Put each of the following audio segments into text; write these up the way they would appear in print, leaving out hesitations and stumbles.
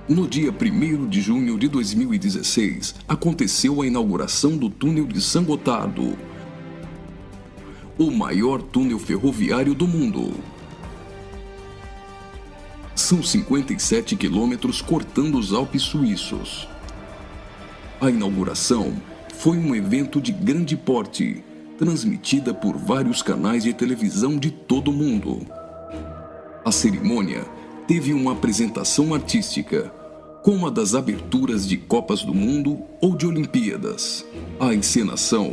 No dia 1º de junho de 2016, aconteceu a inauguração do túnel de San Gotardo, o maior túnel ferroviário do mundo. São 57 quilômetros cortando os Alpes suíços. A inauguração foi um evento de grande porte, transmitida por vários canais de televisão de todo o mundo. A cerimônia teve uma apresentação artística, como a das aberturas de Copas do Mundo ou de Olimpíadas. A encenação,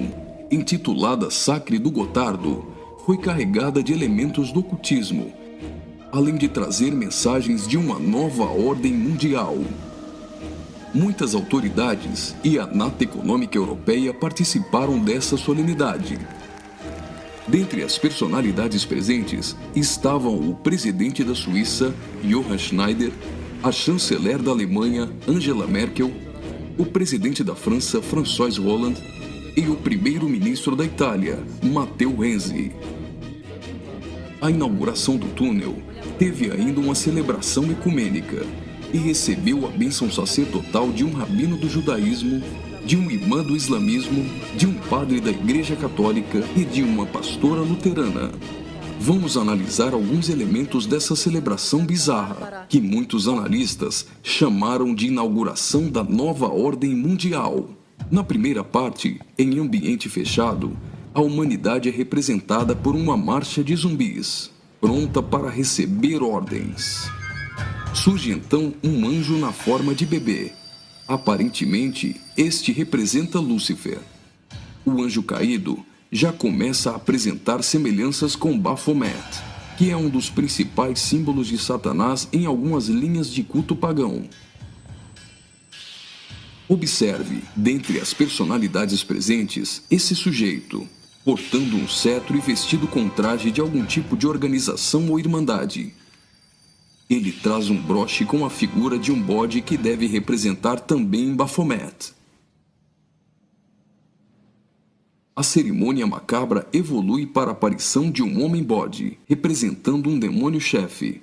intitulada Sacre do Gotardo, foi carregada de elementos do ocultismo, além de trazer mensagens de uma nova ordem mundial. Muitas autoridades e a Nata Econômica Europeia participaram dessa solenidade. Dentre as personalidades presentes estavam o presidente da Suíça, Johann Schneider, a chanceler da Alemanha, Angela Merkel, o presidente da França, François Hollande, e o primeiro-ministro da Itália, Matteo Renzi. A inauguração do túnel teve ainda uma celebração ecumênica e recebeu a bênção sacerdotal de um rabino do judaísmo, de um imã do islamismo, de um padre da Igreja Católica e de uma pastora luterana. Vamos analisar alguns elementos dessa celebração bizarra, que muitos analistas chamaram de inauguração da nova ordem mundial. Na primeira parte, em ambiente fechado, a humanidade é representada por uma marcha de zumbis, pronta para receber ordens. Surge então um anjo na forma de bebê. Aparentemente, este representa Lúcifer. O anjo caído já começa a apresentar semelhanças com Baphomet, que é um dos principais símbolos de Satanás em algumas linhas de culto pagão. Observe, dentre as personalidades presentes, esse sujeito, portando um cetro e vestido com traje de algum tipo de organização ou irmandade. Ele traz um broche com a figura de um bode que deve representar também Baphomet. A cerimônia macabra evolui para a aparição de um homem-bode, representando um demônio-chefe.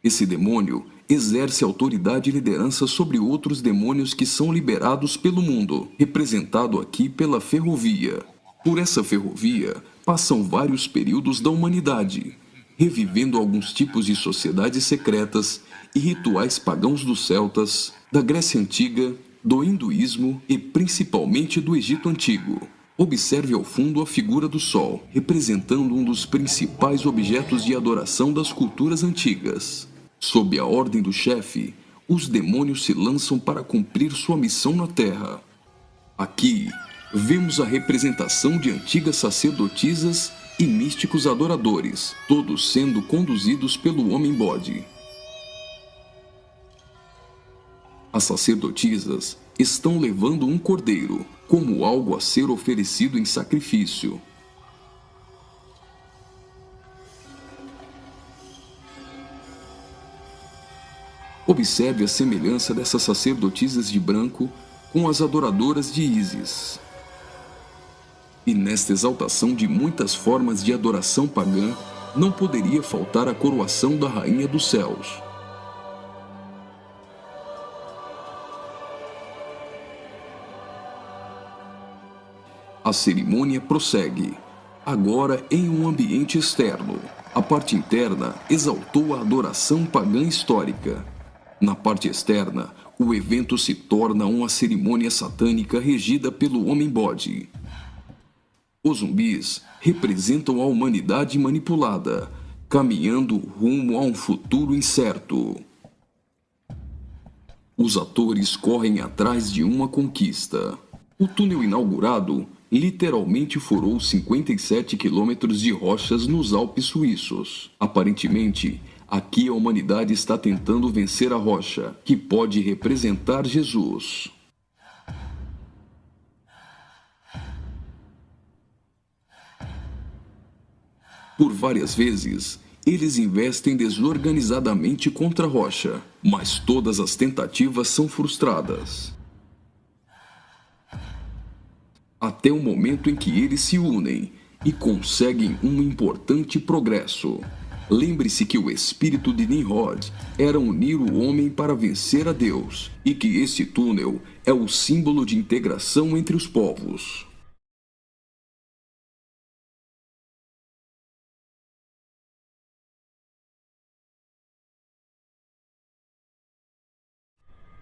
Esse demônio exerce autoridade e liderança sobre outros demônios que são liberados pelo mundo, representado aqui pela ferrovia. Por essa ferrovia, passam vários períodos da humanidade, revivendo alguns tipos de sociedades secretas e rituais pagãos dos celtas, da Grécia Antiga, do hinduísmo e principalmente do Egito Antigo. Observe ao fundo a figura do Sol, representando um dos principais objetos de adoração das culturas antigas. Sob a ordem do chefe, os demônios se lançam para cumprir sua missão na Terra. Aqui, vemos a representação de antigas sacerdotisas e místicos adoradores, todos sendo conduzidos pelo homem-bode. As sacerdotisas estão levando um cordeiro, como algo a ser oferecido em sacrifício. Observe a semelhança dessas sacerdotisas de branco com as adoradoras de Ísis. E nesta exaltação de muitas formas de adoração pagã, não poderia faltar a coroação da Rainha dos Céus. A cerimônia prossegue, agora em um ambiente externo. A parte interna exaltou a adoração pagã histórica. Na parte externa, o evento se torna uma cerimônia satânica regida pelo homem-bode. Os zumbis representam a humanidade manipulada, caminhando rumo a um futuro incerto. Os atores correm atrás de uma conquista. O túnel inaugurado literalmente furou 57 quilômetros de rochas nos Alpes suíços. Aparentemente, aqui a humanidade está tentando vencer a rocha, que pode representar Jesus. Por várias vezes, eles investem desorganizadamente contra a rocha, mas todas as tentativas são frustradas. Até o momento em que eles se unem e conseguem um importante progresso. Lembre-se que o espírito de Nimrod era unir o homem para vencer a Deus, e que este túnel é o símbolo de integração entre os povos.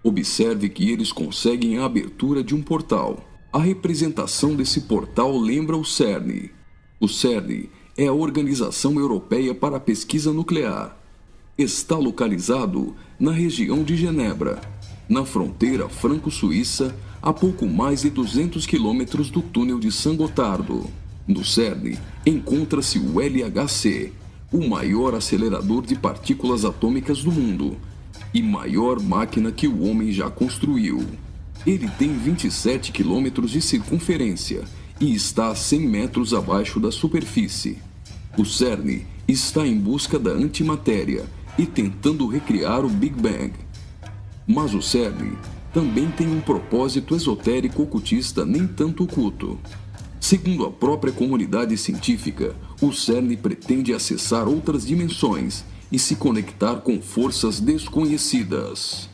Observe que eles conseguem a abertura de um portal. A representação desse portal lembra o CERN. O CERN é a Organização Europeia para a Pesquisa Nuclear. Está localizado na região de Genebra, na fronteira franco-suíça, a pouco mais de 200 quilômetros do túnel de Saint-Gothard. No CERN encontra-se o LHC, o maior acelerador de partículas atômicas do mundo e maior máquina que o homem já construiu. Ele tem 27 quilômetros de circunferência e está a 100 metros abaixo da superfície. O CERN está em busca da antimatéria e tentando recriar o Big Bang. Mas o CERN também tem um propósito esotérico ocultista nem tanto oculto. Segundo a própria comunidade científica, o CERN pretende acessar outras dimensões e se conectar com forças desconhecidas.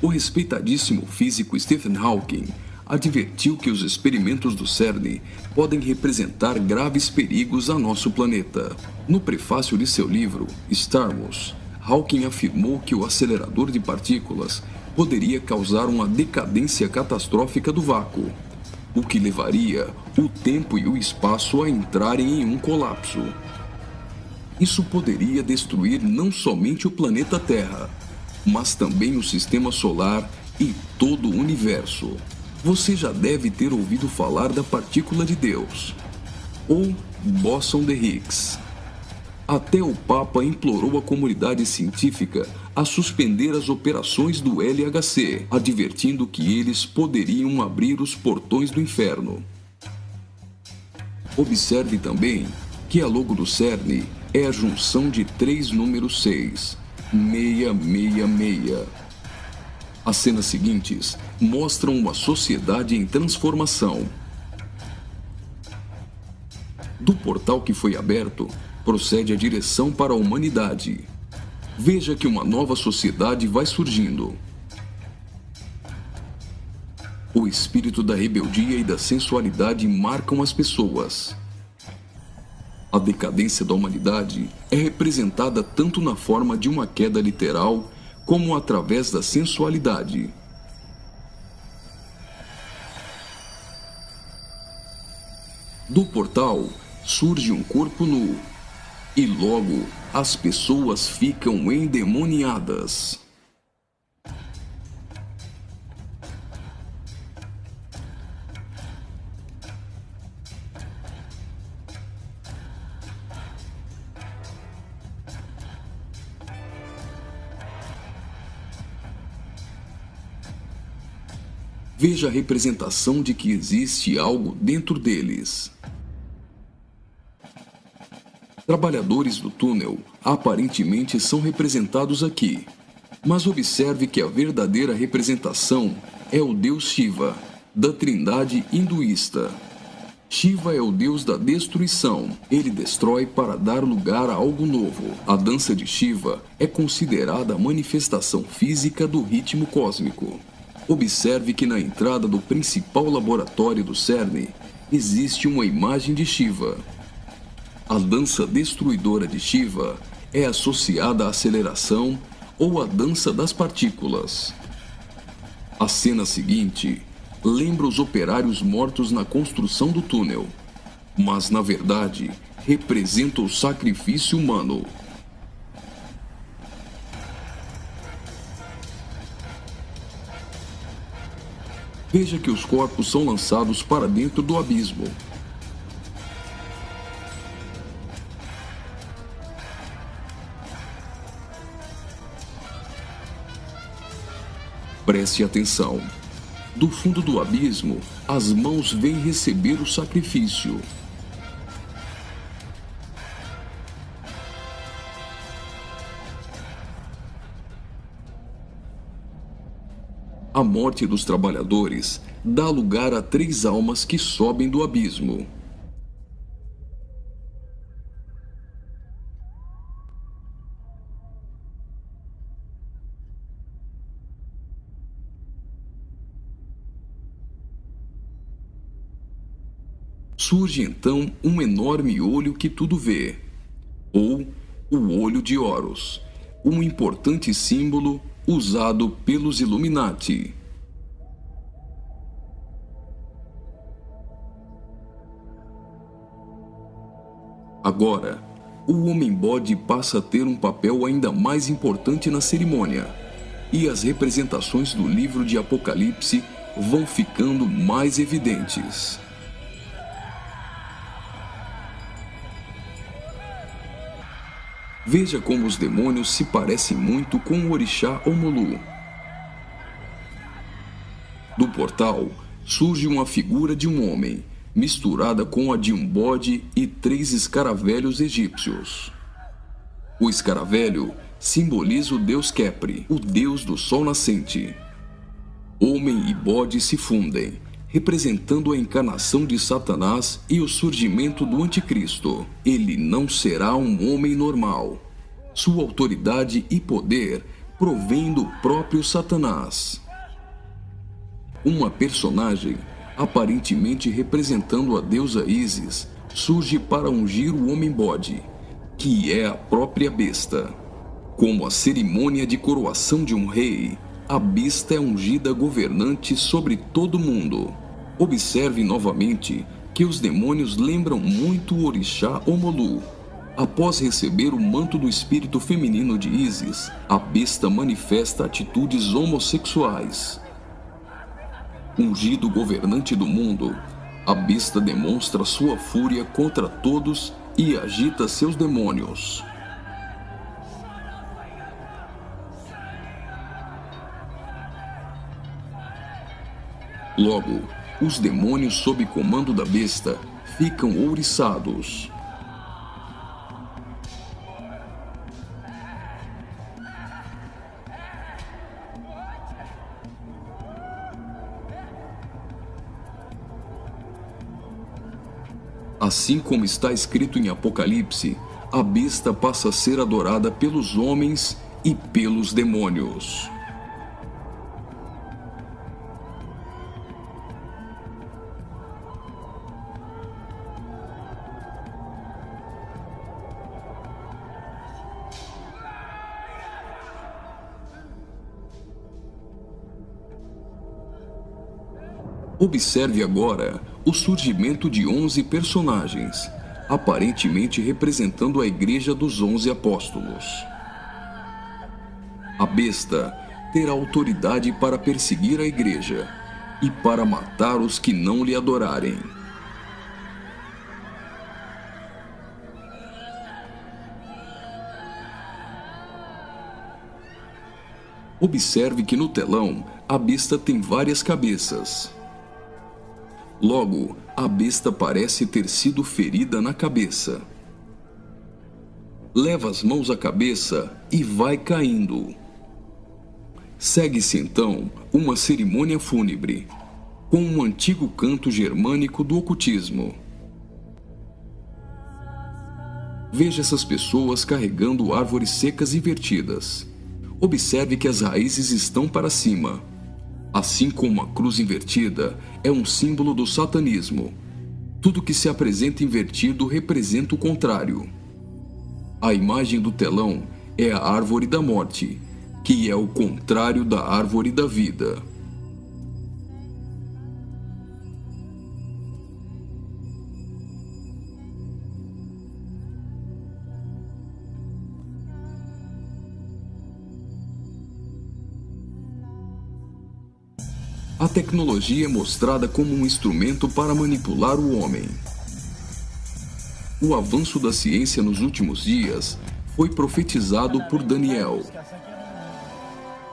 O respeitadíssimo físico Stephen Hawking advertiu que os experimentos do CERN podem representar graves perigos a nosso planeta. No prefácio de seu livro, Stardust, Hawking afirmou que o acelerador de partículas poderia causar uma decadência catastrófica do vácuo, o que levaria o tempo e o espaço a entrarem em um colapso. Isso poderia destruir não somente o planeta Terra, mas também o sistema solar e todo o universo. Você já deve ter ouvido falar da partícula de Deus, ou bóson de Higgs. Até o Papa implorou à comunidade científica a suspender as operações do LHC, advertindo que eles poderiam abrir os portões do inferno. Observe também que a logo do CERN é a junção de 3 números 6, 666. As cenas seguintes mostram uma sociedade em transformação. Do portal que foi aberto, procede a direção para a humanidade. Veja que uma nova sociedade vai surgindo. O espírito da rebeldia e da sensualidade marcam as pessoas. A decadência da humanidade é representada tanto na forma de uma queda literal, como através da sensualidade. Do portal surge um corpo nu, e logo as pessoas ficam endemoniadas. Veja a representação de que existe algo dentro deles. Trabalhadores do túnel aparentemente são representados aqui, mas observe que a verdadeira representação é o deus Shiva, da trindade hinduísta. Shiva é o deus da destruição. Ele destrói para dar lugar a algo novo. A dança de Shiva é considerada a manifestação física do ritmo cósmico. Observe que na entrada do principal laboratório do CERN existe uma imagem de Shiva. A dança destruidora de Shiva é associada à aceleração ou à dança das partículas. A cena seguinte lembra os operários mortos na construção do túnel, mas na verdade representa o sacrifício humano. Veja que os corpos são lançados para dentro do abismo. Preste atenção. Do fundo do abismo, as mãos vêm receber o sacrifício. A morte dos trabalhadores dá lugar a 3 almas que sobem do abismo. Surge então um enorme olho que tudo vê, ou o Olho de Horus, um importante símbolo usado pelos Illuminati. Agora, o Homem-Bode passa a ter um papel ainda mais importante na cerimônia, e as representações do livro de Apocalipse vão ficando mais evidentes. Veja como os demônios se parecem muito com o orixá Omolu. Do portal surge uma figura de um homem, misturada com a de um bode e 3 escaravelhos egípcios. O escaravelho simboliza o deus Khepri, o deus do sol nascente. Homem e bode se fundem, representando a encarnação de Satanás e o surgimento do Anticristo. Ele não será um homem normal. Sua autoridade e poder provém do próprio Satanás. Uma personagem, aparentemente representando a deusa Ísis, surge para ungir o Homem-Bode, que é a própria besta. Como a cerimônia de coroação de um rei, a besta é ungida governante sobre todo mundo. Observe novamente que os demônios lembram muito o orixá Omolu. Após receber o manto do espírito feminino de Ísis, a besta manifesta atitudes homossexuais. Ungido governante do mundo, a besta demonstra sua fúria contra todos e agita seus demônios. Logo, os demônios sob comando da besta ficam ouriçados. Assim como está escrito em Apocalipse, a besta passa a ser adorada pelos homens e pelos demônios. Observe agora o surgimento de 11 personagens, aparentemente representando a Igreja dos 11 Apóstolos. A besta terá autoridade para perseguir a Igreja e para matar os que não lhe adorarem. Observe que no telão a besta tem várias cabeças. Logo, a besta parece ter sido ferida na cabeça. Leva as mãos à cabeça e vai caindo. Segue-se então uma cerimônia fúnebre, com um antigo canto germânico do ocultismo. Veja essas pessoas carregando árvores secas invertidas. Observe que as raízes estão para cima. Assim como a cruz invertida é um símbolo do satanismo, tudo que se apresenta invertido representa o contrário. A imagem do telão é a árvore da morte, que é o contrário da árvore da vida. A tecnologia é mostrada como um instrumento para manipular o homem. O avanço da ciência nos últimos dias foi profetizado por Daniel.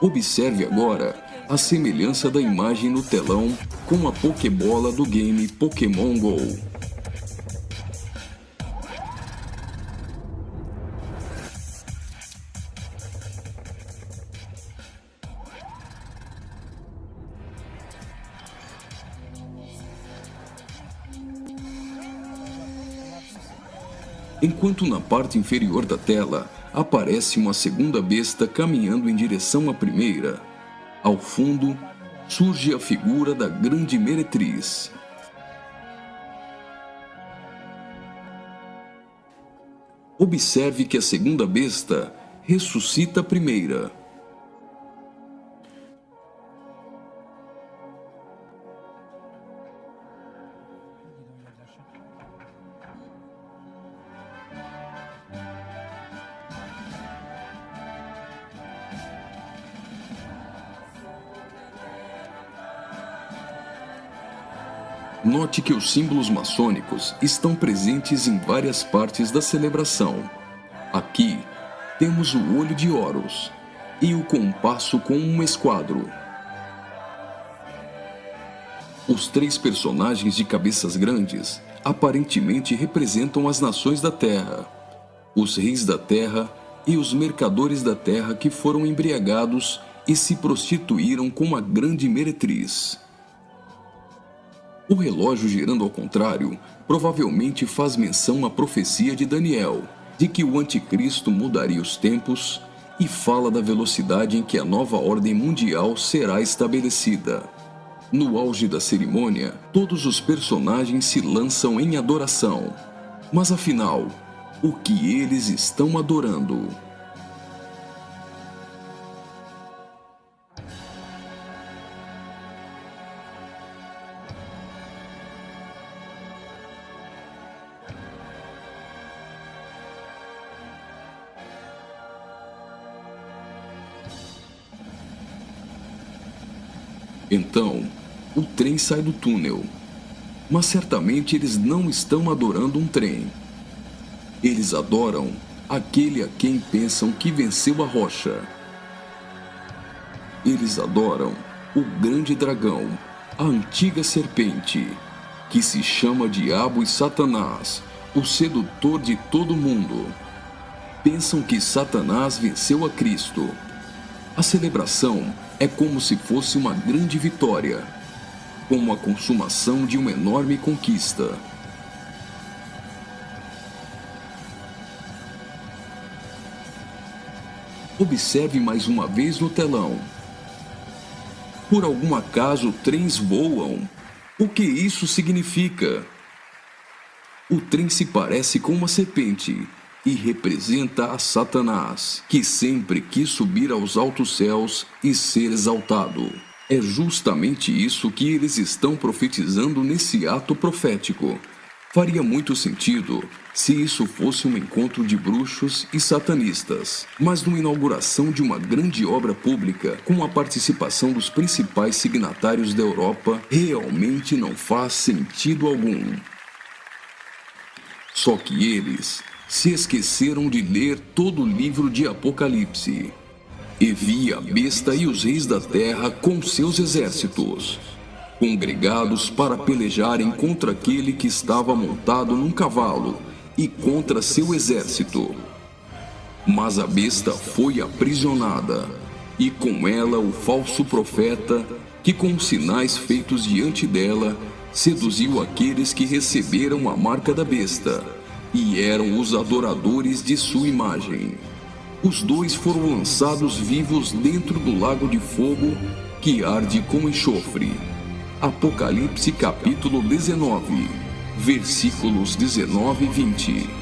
Observe agora a semelhança da imagem no telão com a Pokébola do game Pokémon Go. Enquanto na parte inferior da tela aparece uma segunda besta caminhando em direção à primeira, ao fundo surge a figura da Grande Meretriz. Observe que a segunda besta ressuscita a primeira. Note que os símbolos maçônicos estão presentes em várias partes da celebração. Aqui, temos o olho de Horus e o compasso com um esquadro. Os três personagens de cabeças grandes aparentemente representam as nações da Terra, os reis da Terra e os mercadores da Terra que foram embriagados e se prostituíram com a grande meretriz. O relógio girando ao contrário provavelmente faz menção à profecia de Daniel, de que o anticristo mudaria os tempos e fala da velocidade em que a nova ordem mundial será estabelecida. No auge da cerimônia, todos os personagens se lançam em adoração. Mas afinal, o que eles estão adorando? Então, o trem sai do túnel. Mas certamente eles não estão adorando um trem. Eles adoram aquele a quem pensam que venceu a rocha. Eles adoram o grande dragão, a antiga serpente, que se chama Diabo e Satanás, o sedutor de todo mundo. Pensam que Satanás venceu a Cristo. A celebração é como se fosse uma grande vitória, como a consumação de uma enorme conquista. Observe mais uma vez no telão. Por algum acaso, trens voam? O que isso significa? O trem se parece com uma serpente e representa a Satanás, que sempre quis subir aos altos céus e ser exaltado. É justamente isso que eles estão profetizando nesse ato profético. Faria muito sentido se isso fosse um encontro de bruxos e satanistas, mas numa inauguração de uma grande obra pública, com a participação dos principais signatários da Europa, realmente não faz sentido algum. Só que eles se esqueceram de ler todo o livro de Apocalipse. E vi a besta e os reis da terra com seus exércitos, congregados para pelejarem contra aquele que estava montado num cavalo e contra seu exército. Mas a besta foi aprisionada, e com ela o falso profeta, que com sinais feitos diante dela, seduziu aqueles que receberam a marca da besta, e eram os adoradores de sua imagem. Os dois foram lançados vivos dentro do lago de fogo que arde com enxofre. Apocalipse capítulo 19, versículos 19 e 20.